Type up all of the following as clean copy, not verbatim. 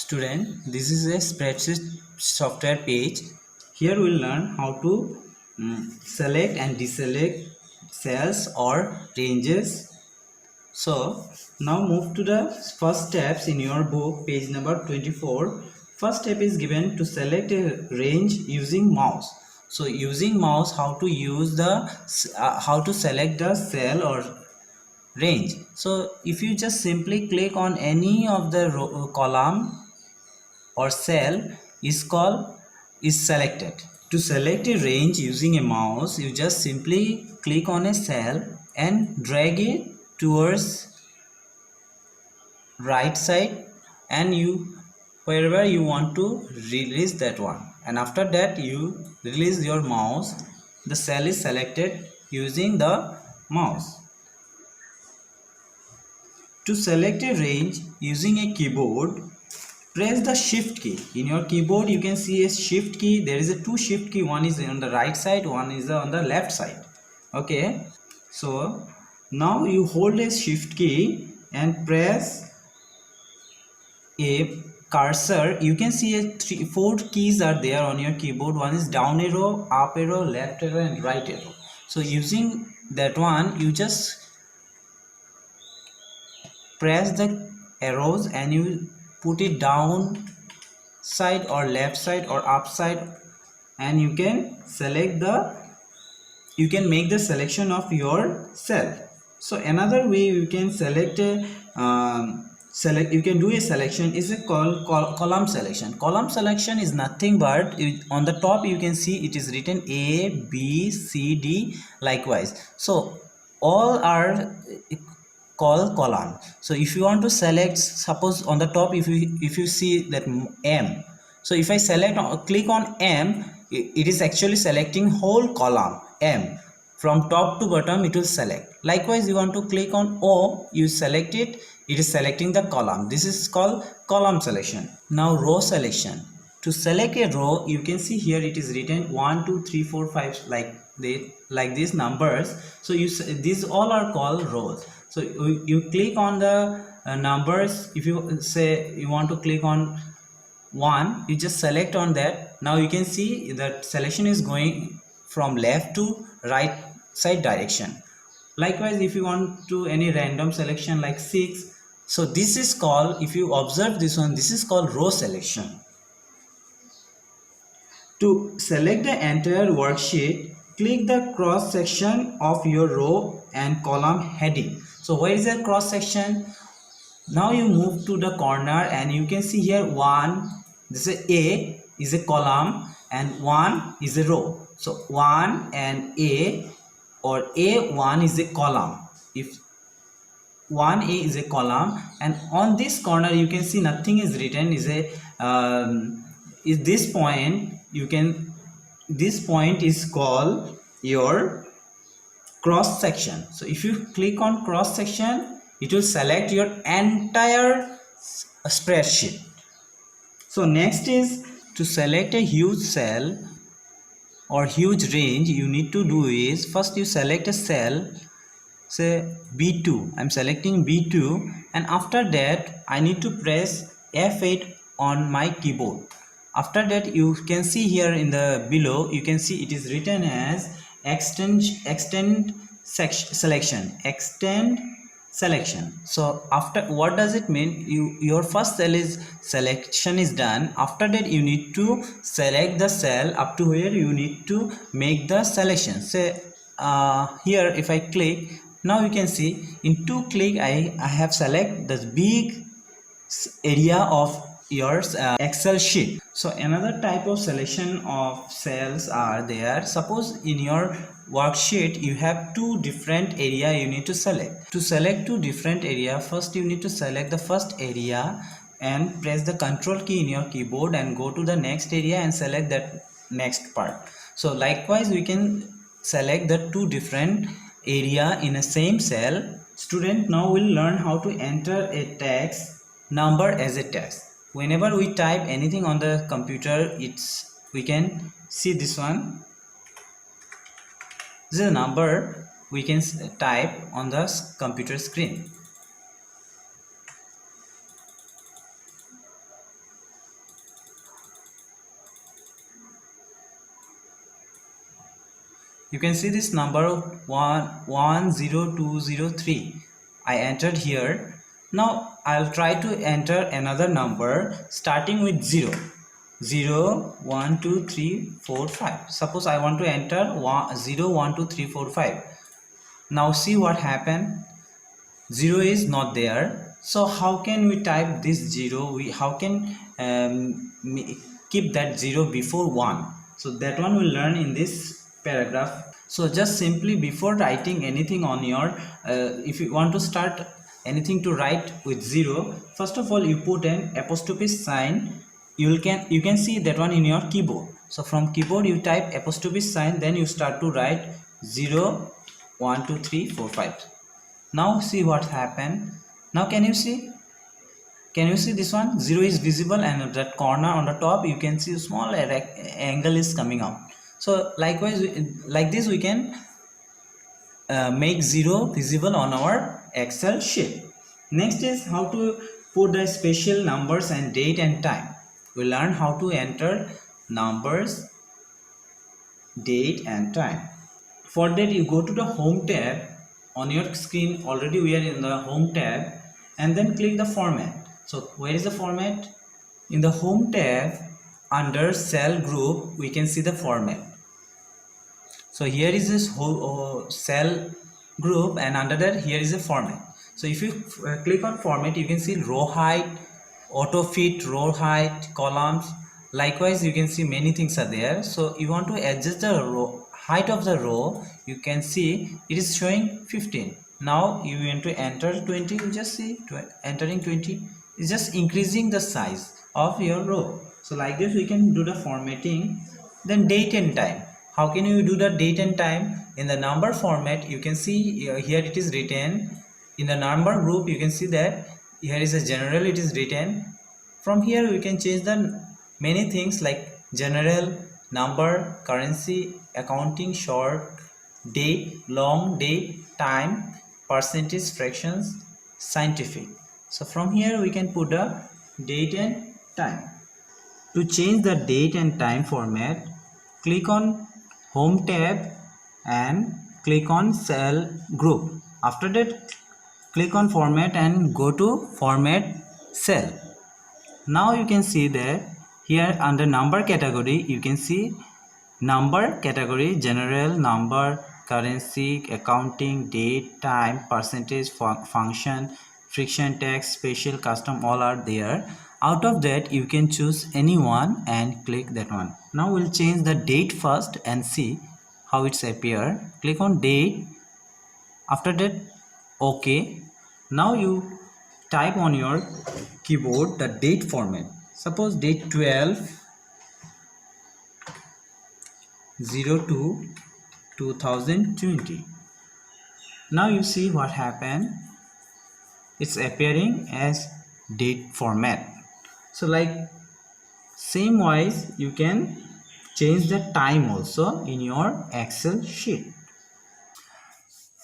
Student, this is a spreadsheet software page. Here we'll learn how to select and deselect cells or ranges. So now move to the first steps in your book, page number 24. First step is given to select a range using mouse. So using mouse, how to use the how to select the cell or range. So if you just simply click on any of the column or cell is selected. To select a range using a mouse, you just simply click on a cell and drag it towards right side, and you wherever you want to release that one, and after that you release your mouse. The cell is selected using the mouse. To select a range using a keyboard, press the shift key. In your keyboard you can see a shift key. There is a two shift key, one is on the right side, one is on the left side. Okay, so now you hold a shift key and press a cursor. You can see four keys are there on your keyboard. One is down arrow, up arrow, left arrow and right arrow. So using that one, you just press the arrows and you put it down side or left side or up side, and you can make the selection of your cell. So another way you can select a you can do a selection is a column selection. Column selection is nothing but on the top you can see it is written A, B, C, D likewise. So all are called column. So if you want to select, suppose on the top if you see that M, so if I click on M, it is actually selecting whole column M from top to bottom. It will select. Likewise, you want to click on O, you select it, it is selecting the column. This is called column selection. Now row selection. To select a row, you can see here it is written 1 2 3 4 5 like these numbers. So these all are called rows. So you click on the numbers. If you say you want to click on 1, you just select on that. Now you can see that selection is going from left to right side direction. Likewise, if you want to any random selection like 6, so this is called, if you observe this one, this is called row selection. To select the entire worksheet, click the cross section of your row and column heading. So where is the cross section? Now you move to the corner and you can see here 1, this is A is a column and 1 is a row. So 1 and A, or A1 is a column. If 1A is a column, and on this corner you can see nothing is written, is this point. This point is called your cross section. So if you click on cross section, it will select your entire spreadsheet. So next is to select a huge cell or huge range. You need to do is, first you select a cell, say B2. I'm selecting B2, and after that I need to press F8 on my keyboard. After that you can see here in the below, you can see it is written as extend selection. So after, what does it mean? Your first cell is selection is done. After that you need to select the cell up to where you need to make the selection. Say here if I click, now you can see in 2 click I have select the big area of your Excel sheet. So another type of selection of cells are there. Suppose in your worksheet you have 2 different area you need to select. To select 2 different area, first you need to select the first area and press the control key in your keyboard and go to the next area and select that next part. So likewise we can select the 2 different area in a same cell. Student, now we'll learn how to enter a text number as a text. Whenever we type anything on the computer, we can see this one. This is a number we can type on the computer screen. You can see this number 10203. I entered here. Now I'll try to enter another number starting with 0. 0 1 2 3 4 5. Suppose I want to enter 0 1 2 3 4 5. Now see what happened. 0 is not there. So how can we type this 0? How can keep that 0 before 1? So that one we'll learn in this paragraph. So just simply before writing anything on your if you want to start anything to write with 0, first of all you put an apostrophe sign. You can see that one in your keyboard. So from keyboard you type apostrophe sign, then you start to write 0 1 2 3 4 5. Now see what happened. Now can you see this one? 0 is visible, and at that corner on the top you can see a small angle is coming out. So likewise, like this we can make 0 visible on our Excel sheet. Next is how to put the special numbers and date and time. We learn how to enter numbers, date and time. For that you go to the home tab on your screen. Already we are in the home tab, and then click the format. So where is the format? In the home tab under cell group we can see the format. So here is this whole cell group, and under that here is the format. So if you click on format, you can see row height, auto fit, row height, columns. Likewise you can see many things are there. So you want to adjust the row height of the row. You can see it is showing 15. Now you want to enter 20. You just see entering 20 is just increasing the size of your row. So like this we can do the formatting. Then date and time. How can you do the date and time? In the number format you can see here it is written. In the number group you can see that here is a general, it is written. From here we can change the many things like general, number, currency, accounting, short, date, long, date, time, percentage, fractions, scientific. So from here we can put the date and time. To change the date and time format, click on home tab and click on cell group. After that click on format and go to format cell. Now you can see that here under number category you can see number category, general, number, currency, accounting, date, time, percentage, function, friction, tax, special, custom, all are there. Out of that you can choose any one and click that one. Now we'll change the date first and see how it's appear. Click on date. After that OK. Now you type on your keyboard the date format. Suppose date 12/02/2020. Now you see what happened. It's appearing as date format. So like same wise you can change the time also in your Excel sheet.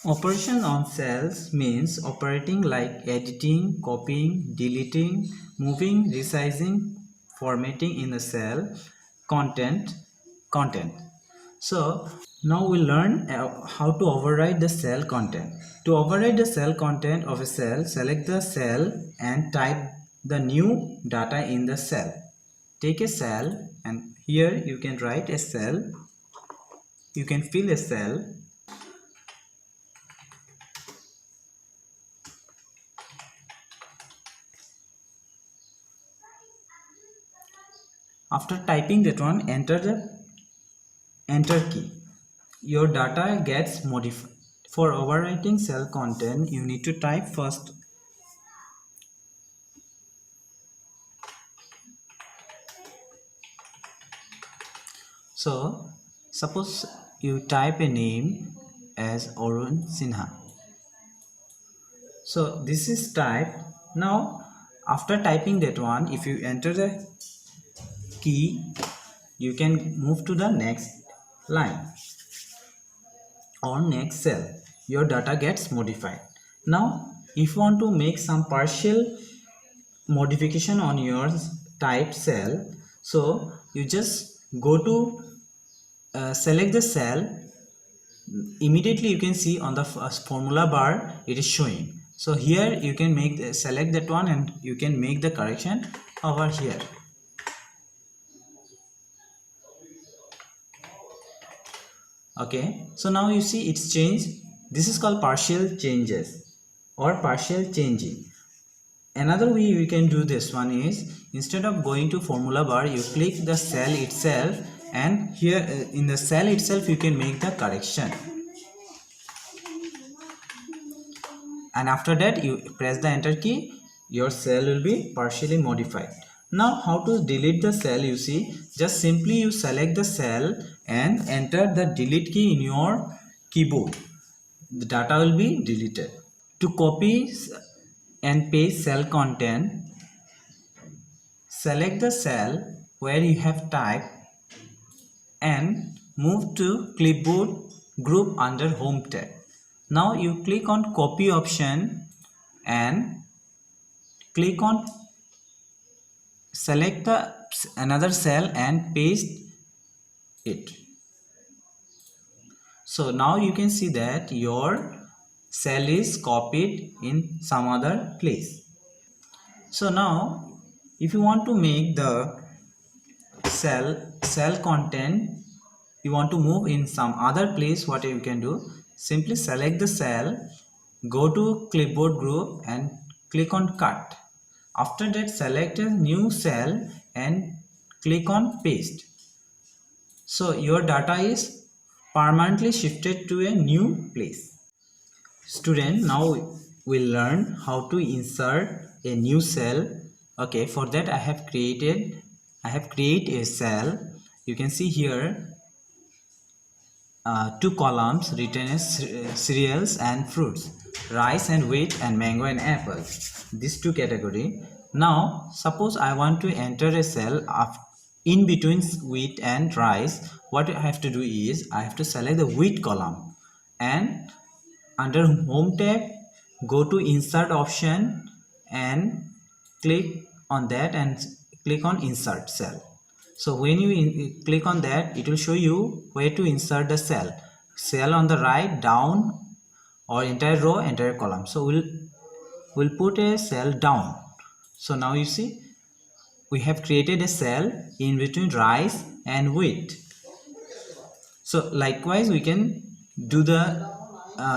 Operation on cells means operating like editing, copying, deleting, moving, resizing, formatting in the cell, content. So now we learn how to override the cell content. To override the cell content of a cell, select the cell and type the new data in the cell. Take a cell and here you can write a cell. You can fill a cell. After typing that one, enter the enter key. Your data gets modified. For overwriting cell content, you need to type first. So suppose you type a name as Arun Sinha. So this is typed. Now after typing that one, if you enter the key, you can move to the next line or next cell. Your data gets modified. Now if you want to make some partial modification on your typed cell, so you just go to select the cell immediately you can see on the formula bar it is showing. So here you can select that one and you can make the correction over here. Okay, so now you see it's changed. This is called partial changes or partial changing. Another way we can do this one is, instead of going to formula bar, you click the cell itself, and here in the cell itself you can make the correction, and after that you press the enter key, your cell will be partially modified. Now how to delete the cell? You see, just simply you select the cell and enter the delete key in your keyboard. The data will be deleted. To copy and paste cell content, select the cell where you have typed and move to clipboard group under home tab. Now you click on copy option and click on select another cell and paste it. So now you can see that your cell is copied in some other place. So now if you want to make the cell content, you want to move in some other place, what you can do, simply select the cell, go to clipboard group and click on cut. After that select a new cell and click on paste. So your data is permanently shifted to a new place. Student, now we'll learn how to insert a new cell. Okay, for that I have created a cell. You can see here two columns written as cereals and fruits, rice and wheat, and mango and apple, these two category. Now suppose I want to enter a cell in between wheat and rice. What I have to do is I have to select the wheat column and under home tab go to insert option and click on that and click on insert cell. So when you click on that, it will show you where to insert the cell on the right, down, or entire row, entire column. So we'll put a cell down. So now you see we have created a cell in between rice and wheat. So likewise we can do the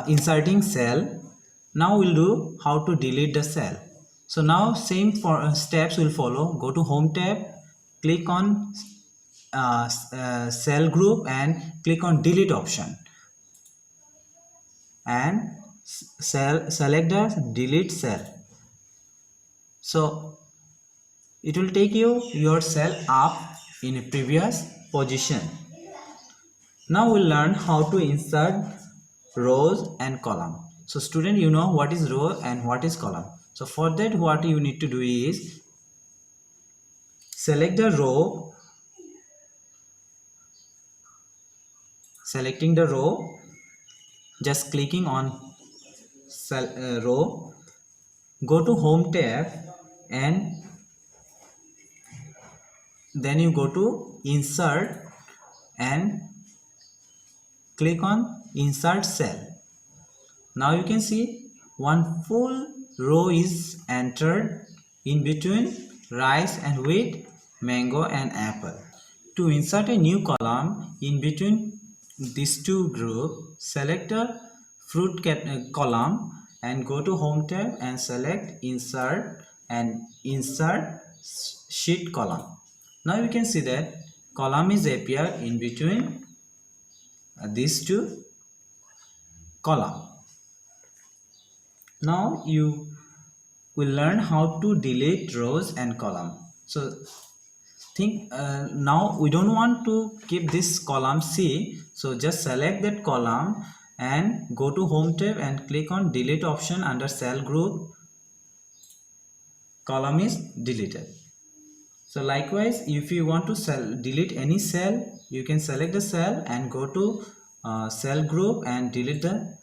inserting cell. Now we'll do how to delete the cell. So now same steps will follow. Go to home tab, click on cell group and click on delete option and select the delete cell. So it will take your cell up in a previous position. Now we'll learn how to insert rows and column. So student, you know what is row and what is column. So for that what you need to do is select the row, selecting the row, just clicking on row, go to home tab and then you go to insert and click on insert cell. Now you can see one full row is entered in between rice and wheat, mango and apple. To insert a new column in between these two groups, select a fruit column and go to home tab and select insert and insert sheet column. Now you can see that column is appear in between these two column. Now you will learn how to delete rows and column. So think now we don't want to keep this column C, so just select that column and go to home tab and click on delete option under cell group. Column is deleted. So likewise, if you want to delete any cell, you can select the cell and go to cell group and delete the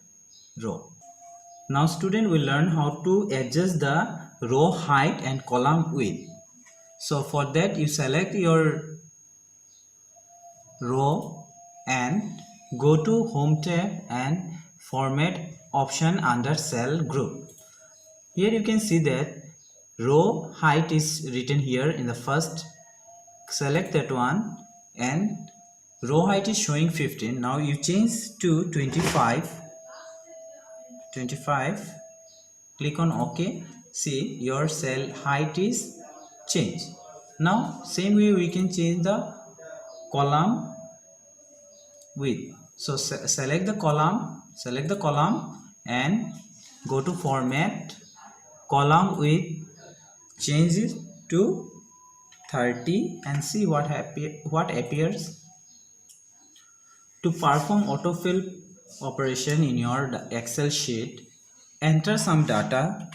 row. Now student will learn how to adjust the row height and column width. So for that you select your row and Go to Home tab and Format option under Cell Group. Here you can see that row height is written here in the first. Select that one and row height is showing 15. Now you change to 25. Click on OK. See, your cell height is changed. Now same way we can change the column width. So select the column and go to Format, column width, change it to 30 and see what appears. To perform autofill operation in your Excel sheet, enter some data.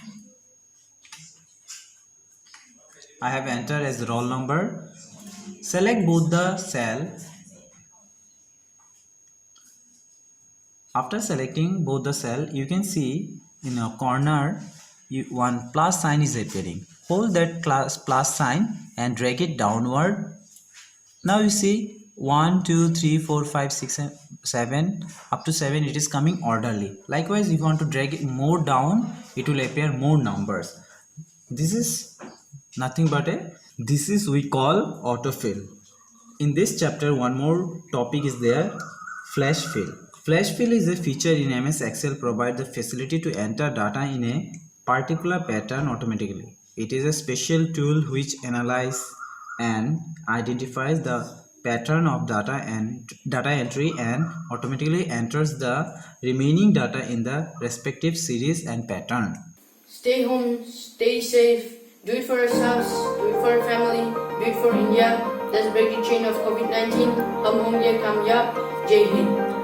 I have entered as roll number. Select both the cell. After selecting both the cell, you can see in a corner one plus sign is appearing. Hold that plus sign and drag it downward. Now you see 1, 2, 3, 4, 5, 6, 7 up to 7 it is coming orderly. Likewise, if you want to drag it more down, it will appear more numbers. This is nothing but this is we call autofill. In this chapter, one more topic is there, flash fill. Flash fill is a feature in MS Excel provide the facility to enter data in a particular pattern automatically. It is a special tool which analyzes and identifies the pattern of data entry and automatically enters the remaining data in the respective series and pattern. Stay home, stay safe, do it for yourselves, do it for your family, do it for India. Let's break the chain of COVID-19. Hum Hum Ye Kamyab. Jai Hind.